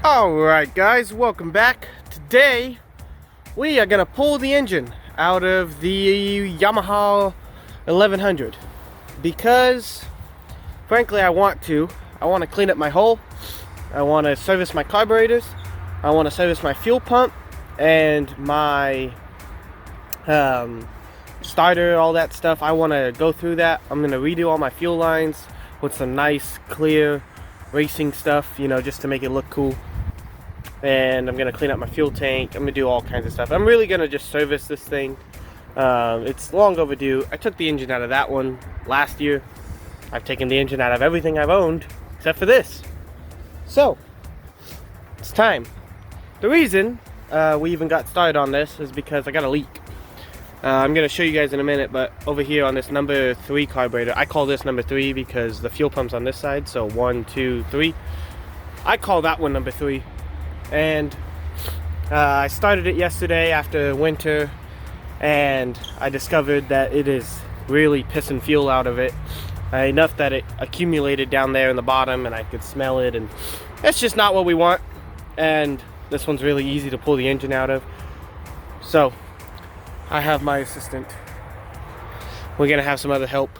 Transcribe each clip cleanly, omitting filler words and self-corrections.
Alright guys, welcome back. Today we are gonna pull the engine out of the Yamaha 1100 because frankly I want to clean up my hull, I want to service my carburetors, I want to service my fuel pump and my starter, all that stuff. I want to go through that. I'm gonna redo all my fuel lines with some nice clear racing stuff, you know, just to make it look cool. And I'm gonna clean up my fuel tank. I'm gonna do all kinds of stuff. I'm really gonna just service this thing. It's long overdue. I took the engine out of that one last year. I've taken the engine out of everything I've owned except for this. So it's time. The reason we even got started on this is because I got a leak. I'm gonna show you guys in a minute, but over here on this number 3 carburetor, I call this number 3 because the fuel pump's on this side, so 1, 2, 3. I call that one number 3. And I started it yesterday after winter, and I discovered that it is really pissing fuel out of it enough that it accumulated down there in the bottom and I could smell it, and it's just not what we want. And this one's really easy to pull the engine out of, so I have my assistant. We're gonna have some other help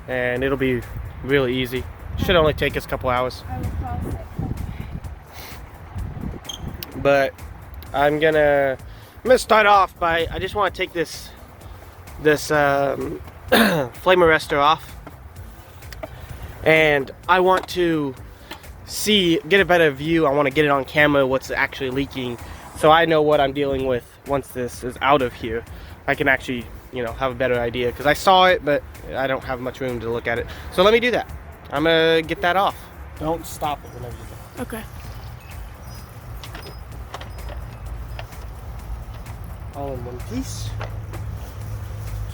and it'll be really easy. Should only take us a couple hours. But I'm gonna start off by, I just want to take this flame arrestor off, and I want to get a better view. I want to get it on camera what's actually leaking, so I know what I'm dealing with once this is out of here. I can actually, you know, have a better idea, because I saw it but I don't have much room to look at it. So let me do that. I'm gonna get that off. Don't stop it whenever you go. Okay. All in one piece.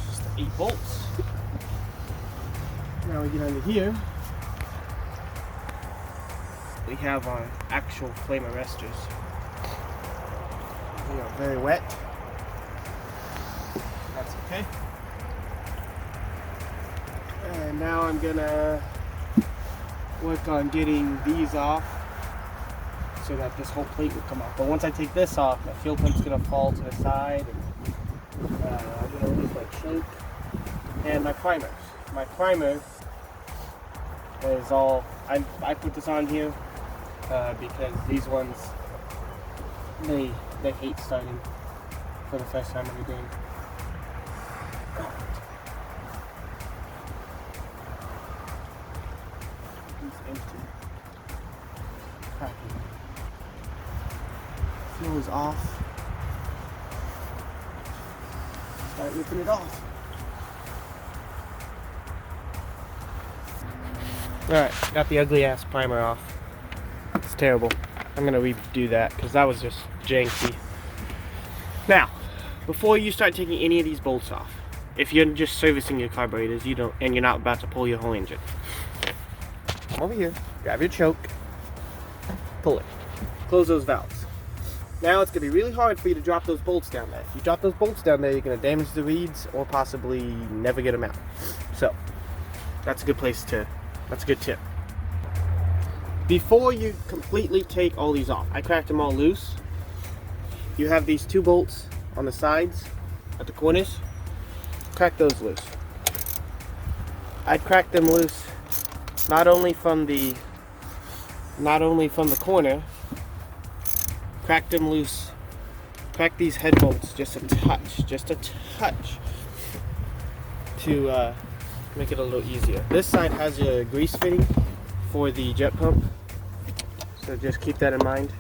Just 8 bolts. Now we get under here. We have our actual flame arrestors. They are very wet. That's okay. And now I'm gonna work on getting these off, so that this whole plate will come off. But once I take this off, my fuel pump's gonna fall to the side, and I'm gonna lose my choke and my primers. My primer is all, I put this on here because these ones, they hate starting for the first time every day. It's empty. Cracking. Fuel is off. Start ripping it off. Alright, got the ugly ass primer off. It's terrible. I'm gonna redo that because that was just janky. Now, before you start taking any of these bolts off, if you're just servicing your carburetors, and you're not about to pull your whole engine, come over here, grab your choke, pull it, close those valves. Now it's going to be really hard for you to drop those bolts down there. If you drop those bolts down there, you're going to damage the reeds or possibly never get them out. So that's a good tip. Before you completely take all these off, I cracked them all loose. You have these 2 bolts on the sides at the corners. Crack those loose. I'd crack them loose not only from the corner. Crack them loose. Crack these head bolts just a touch to make it a little easier. This side has a grease fitting for the jet pump, so just keep that in mind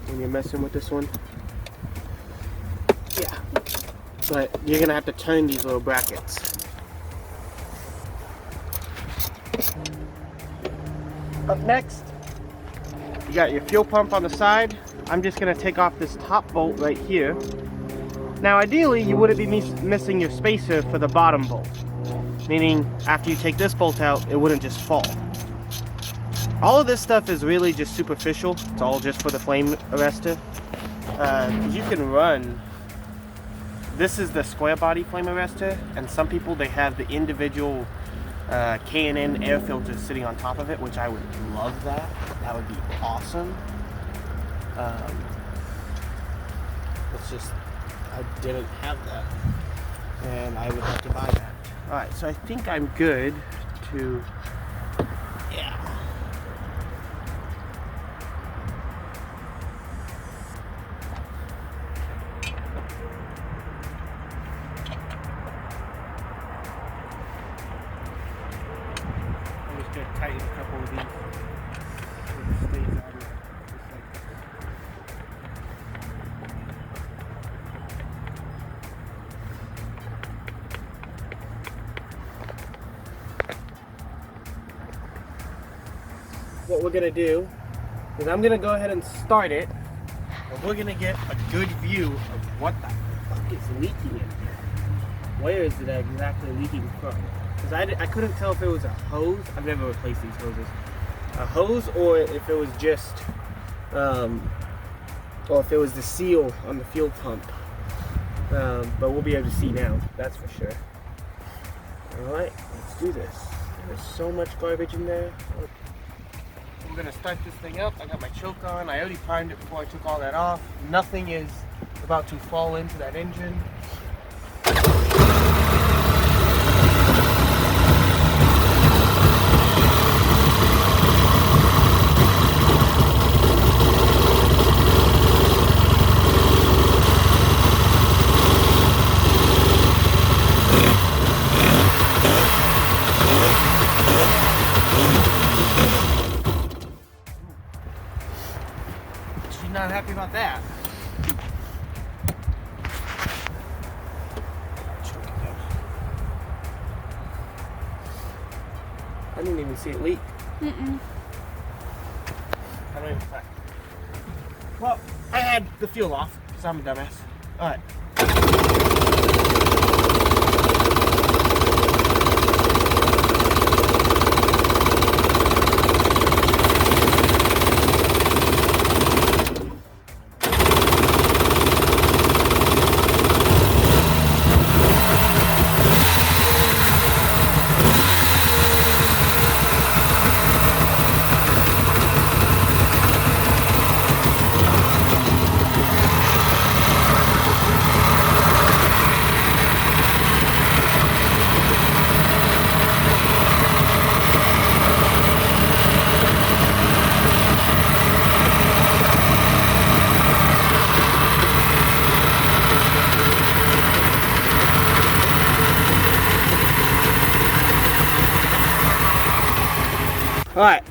when you're messing with this one. Yeah, but you're gonna have to turn these little brackets. Up next, you got your fuel pump on the side. I'm just gonna take off this top bolt right here. Now ideally you wouldn't be missing your spacer for the bottom bolt, meaning after you take this bolt out, it wouldn't just fall. All of this stuff is really just superficial. It's all just for the flame arrestor. You can run, this is the square body flame arrestor, and some people, they have the individual K&N air filters sitting on top of it, which I would love that. That would be awesome. It's just, I didn't have that, and I would have to buy that. Alright, so I think I'm good to, yeah. I'm just going to tighten a couple of these so it stays on there, just like that. What we're gonna do is I'm gonna go ahead and start it, and we're gonna get a good view of what the fuck is leaking in here. Where is it exactly leaking from? Because I couldn't tell if it was a hose. I've never replaced these hoses. A hose, or if it was just, or if it was the seal on the fuel pump. But we'll be able to see now, that's for sure. Alright, let's do this. There's so much garbage in there. We're gonna start this thing up. I got my choke on. I already primed it before I took all that off. Nothing is about to fall into that engine. Not happy about that. I didn't even see it leak. I don't even fact. Well, I had the fuel off because I'm a dumbass. Alright. Alright,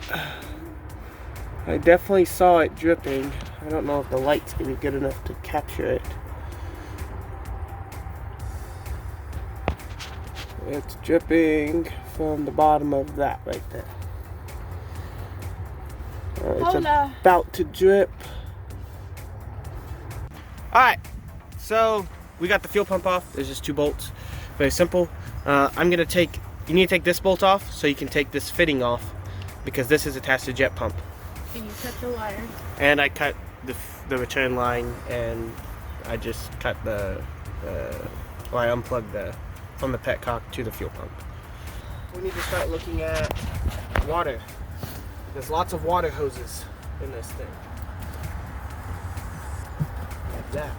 I definitely saw it dripping. I don't know if the light's going to be good enough to capture it. It's dripping from the bottom of that right there. It's about to drip. Alright, so we got the fuel pump off. There's just 2 bolts. Very simple. You need to take this bolt off so you can take this fitting off, because this is attached to jet pump. And you cut the wire. And I cut the return line, and I just cut I unplugged from the petcock to the fuel pump. We need to start looking at water. There's lots of water hoses in this thing. Like that.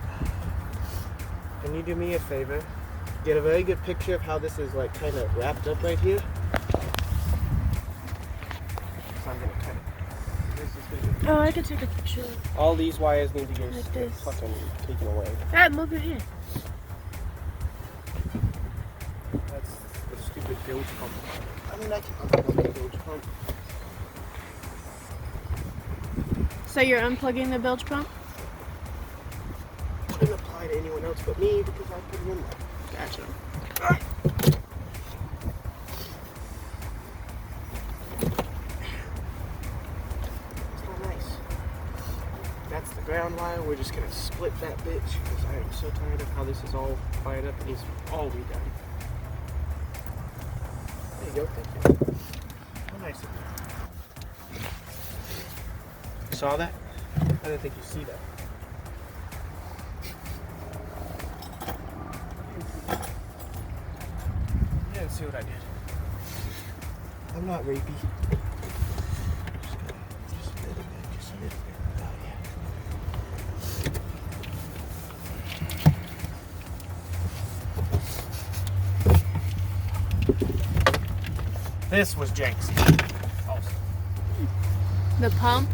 Can you do me a favor? Get a very good picture of how this is like kind of wrapped up right here. I'm gonna cut it. Oh, I can take a picture. All these wires need to get like fucking taken away. Alright, move your hand. That's the stupid bilge pump. I mean, I can unplug the bilge pump. So you're unplugging the bilge pump? It doesn't apply to anyone else but me because I put it in there. Gotcha. That's the ground wire. We're just gonna split that bitch because I am so tired of how this is all fired up and needs all redone. There you go, thank you. How nice of you. Saw that? I didn't think you see that. You didn't see what I did. I'm not rapey. Just a little bit. This was Jenks. The pump?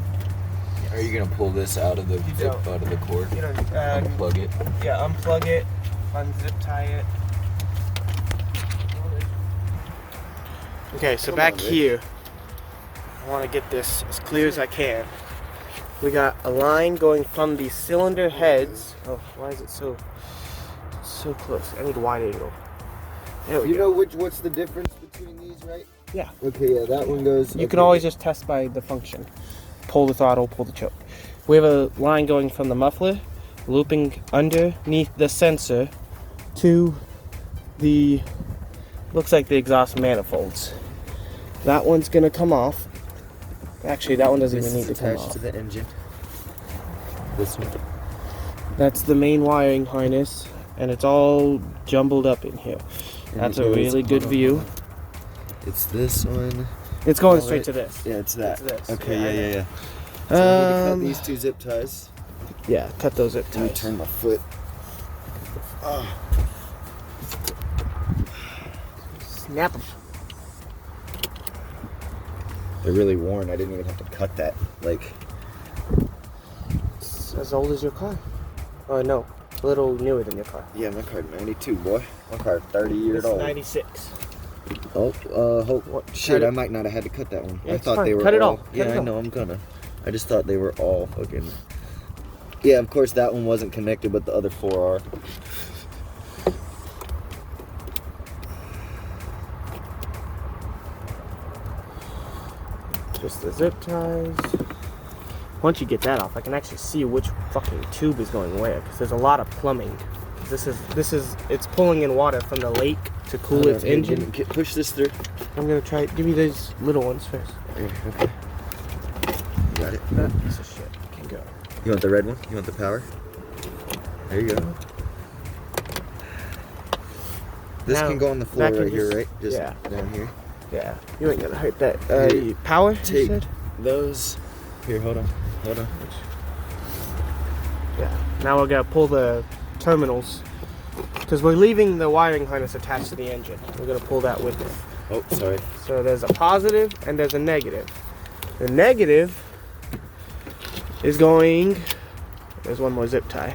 Are you gonna pull this out of the cord? You know, Unplug it. Yeah, unplug it, unzip tie it. Okay, so back here, I want to get this as clear as I can. We got a line going from the cylinder heads. Oh, why is it so close? I need wide angle. There we go. You know what's the difference between these, right? Yeah. Okay, yeah, that one goes. You can always just test by the function. Pull the throttle, pull the choke. We have a line going from the muffler, looping underneath the sensor to the, looks like the exhaust manifolds. That one's gonna come off. Actually, that one doesn't even need to come off. To the engine. This one. That's the main wiring harness, and it's all jumbled up in here. That's a really good view. It's this one. It's going straight to this. Yeah, it's that. It's this. Okay, yeah. So I need to cut these 2 zip ties. Yeah, cut those zip Let me ties. turn my foot. Snap them. They're really worn. I didn't even have to cut that. Like, It's as old as your car. Oh no, a little newer than your car. yeah, my car 92, boy. My car 30 years It's old. 96. Oh, shit! cut it. I might not have had to cut that one. Yeah, I it's thought fine. they were Cut it all. all. Cut Yeah, it I all. know. I'm gonna. I just thought they were all fucking. Yeah, of course that one wasn't connected, but the other 4 are. Just the zip ties. Once you get that off, I can actually see which fucking tube is going where, because there's a lot of plumbing. This is it's pulling in water from the lake to cool its engine. Push this through. I'm gonna try. Give me those little ones first. Here, okay. You got it. That piece of shit can go. You want the red one? You want the power? There you go. This Now, can go on the floor that can right here, just- right? Just yeah. down here. Yeah, you ain't gonna hurt that. Here, Power? You take said? those. Here, hold on. Yeah. Now we're gonna pull the terminals, because we're leaving the wiring harness attached to the engine. We're gonna pull that with it. Oh, sorry. So there's a positive and there's a negative. The negative is going, there's one more zip tie.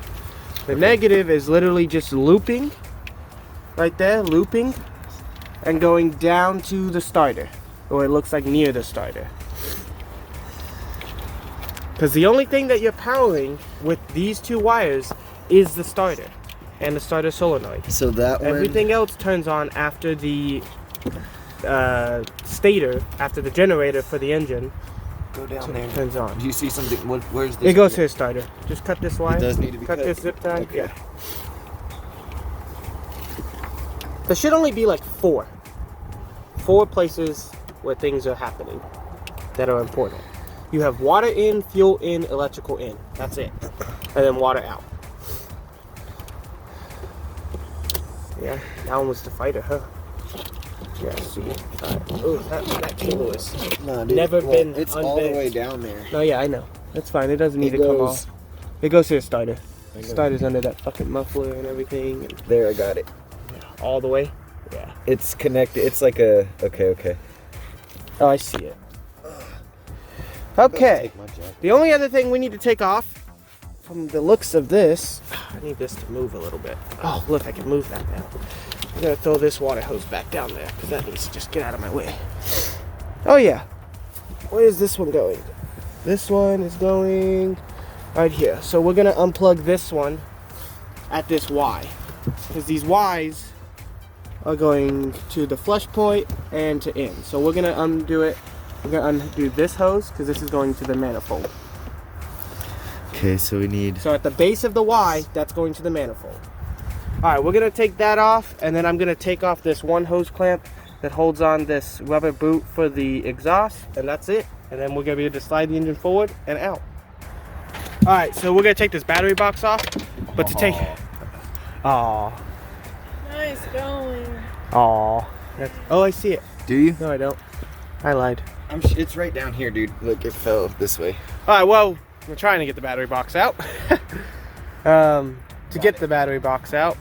The negative is literally just looping, right there, looping, and going down to the starter, or it looks like near the starter. Because the only thing that you're powering with these 2 wires is the starter and the starter solenoid. So that one. Everything else turns on after the stator, after the generator for the engine Go down there. turns on. Do you see something? Where's this? It goes to the starter. Just cut this wire. It does need to be cut. this zip tie. Okay. Yeah. There should only be like 4 places where things are happening that are important. You have water in, fuel in, electrical in. That's it. And then water out. Yeah, that one was the fighter, huh? Yeah, see. Oh, that cable is No, dude. never been It's all the unbent. way down there. Oh yeah, I know. That's fine. It doesn't need It to come goes- off. It goes to the starter. I know. Starter's under that fucking muffler and everything, and There, I got it. all the way. Yeah. It's connected. It's like a. Okay. Oh, I see it. Okay. Take my jacket. The only other thing we need to take off, from the looks of this, I need this to move a little bit. Oh, look, I can move that now. I'm gonna throw this water hose back down there, because that needs to just get out of my way. Oh yeah. Where is this one going? This one is going right here. So we're gonna unplug this one at this Y, because these Ys are going to the flush point and to in. So we're gonna undo it. We're gonna undo this hose, because this is going to the manifold. Okay, so we need. So at the base of the Y, that's going to the manifold. Alright, we're gonna take that off, and then I'm gonna take off this one hose clamp that holds on this rubber boot for the exhaust, and that's it. And then we're gonna be able to slide the engine forward and out. Alright, so we're gonna take this battery box off, but to take. Aww. Nice going. Aww. Oh, I see it. Do you? No, I don't. I lied. It's right down here, dude. Look, it fell this way. Alright, well, we're trying to get the battery box out. To get the battery box out,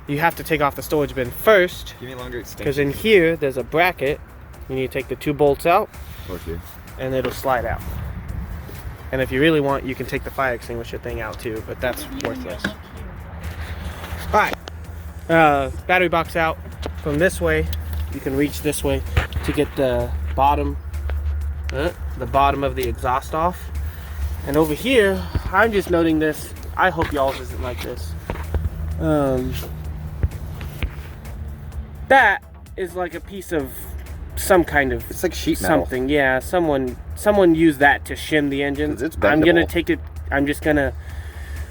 you have to take off the storage bin first. Give me longer extension. Because in here, there's a bracket. You need to take the 2 bolts out. Or here. And it'll slide out. And if you really want, you can take the fire extinguisher thing out too, but that's worthless. Alright. Battery box out. From this way, you can reach this way to get the bottom of the exhaust off. And over here, I'm just noting this. I hope y'all's isn't like this. That is like a piece of some kind of, it's like sheet metal. Something, yeah. Someone used that to shim the engine. It's I'm gonna bendable. take it. I'm just gonna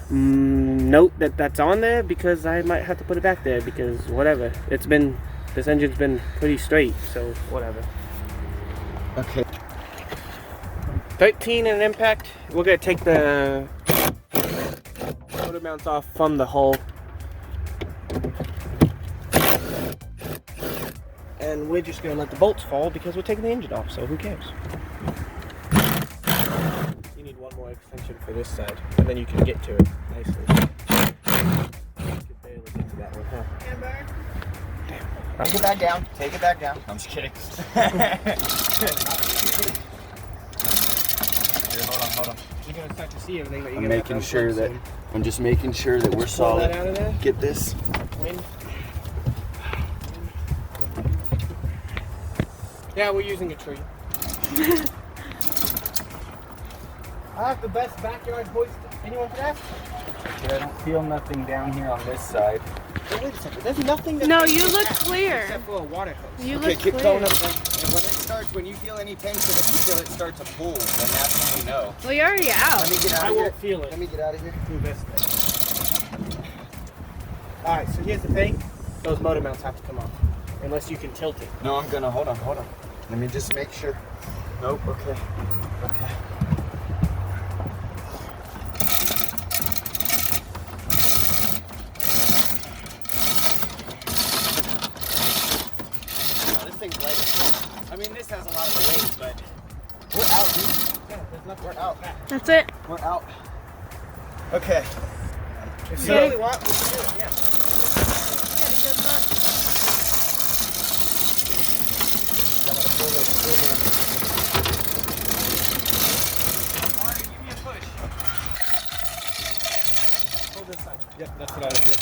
note that that's on there because I might have to put it back there because whatever. This engine's been pretty straight, so whatever. Okay. 13 and an impact. We're gonna take the motor mounts off from the hull. And we're just gonna let the bolts fall because we're taking the engine off, so who cares? You need one more extension for this side, and then you can get to it nicely. You could barely get to that one, huh? Damn. Take it back down. Take it back down. I'm just kidding. Here, hold on. You're gonna start to see everything, but you're I'm gonna making sure that I'm just making sure that we're pull solid. that out of there. Get this. Wind. Yeah, we're using a tree. I have the best backyard hoist anyone could ask for. I don't feel nothing down here on this side. Hey, wait a second. There's nothing. No, you look clear. Except for a water hose. You Okay, look keep clear. going up. And when it starts, when you feel any tension, if you feel it start to pull, then that's when you know. Well, you're already out. Let me get out I of here. won't feel it Let me get out of here. through this thing. Alright, so here's the thing. Those motor mounts have to come off. Unless you can tilt it. No, I'm gonna hold on. Let me just make sure. Nope. Okay. This thing's light. I mean, this has a lot of weight, but We're out, dude. yeah, there's nothing. We're out. That's it. We're out. Okay. If you Okay. really want, we can do it, yeah. Got a good look. I'm gonna pull this. Alright, give me a push. Hold this side. Yep, that's what I was doing.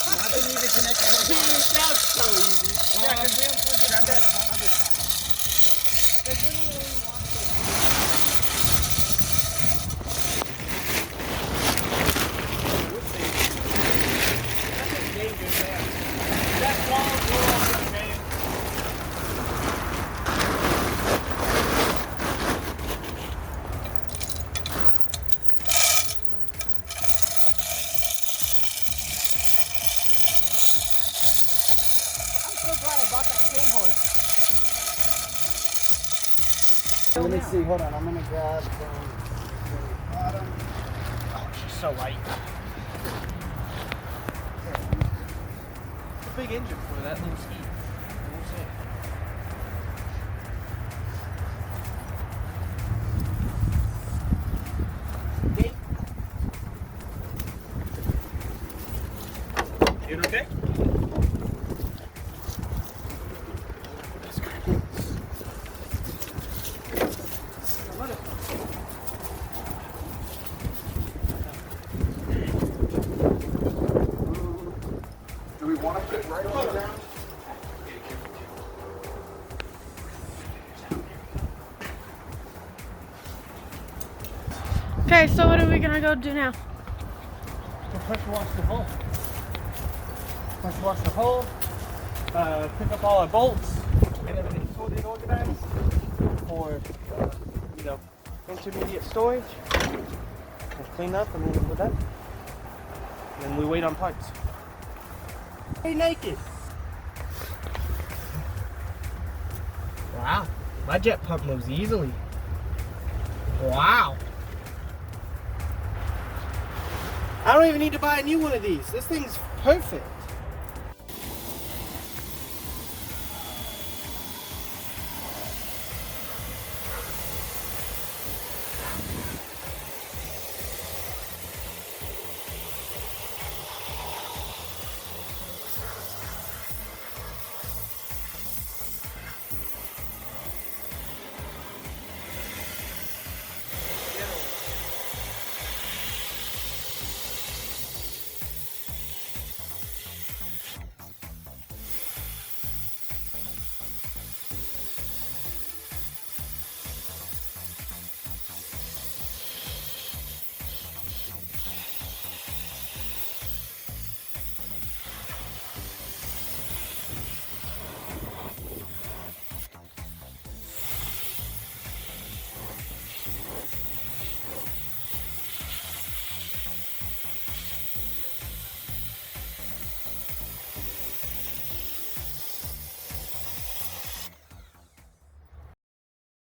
Nothing even connected to the bottom. That's so easy. Yeah, because we have grab that other side. There's literally only one That's a dangerous man. That wall will on the man. I'm so glad I bought that cane horse. Let me see. Hold on. I'm gonna grab some. Bottom. Oh, she's so light. It's a big engine for that little ski. I won't say. Doing okay? Do we want to put it right on the ground? Okay, so what are we gonna go do now? To pressure wash the hull. Pressure wash the hull. Pick up all our bolts. Get everything sorted, organized for intermediate storage. And clean up, and then we're done. And then we wait on parts. Hey, naked. Wow, my jet pump moves easily. Wow. I don't even need to buy a new one of these. This thing's perfect.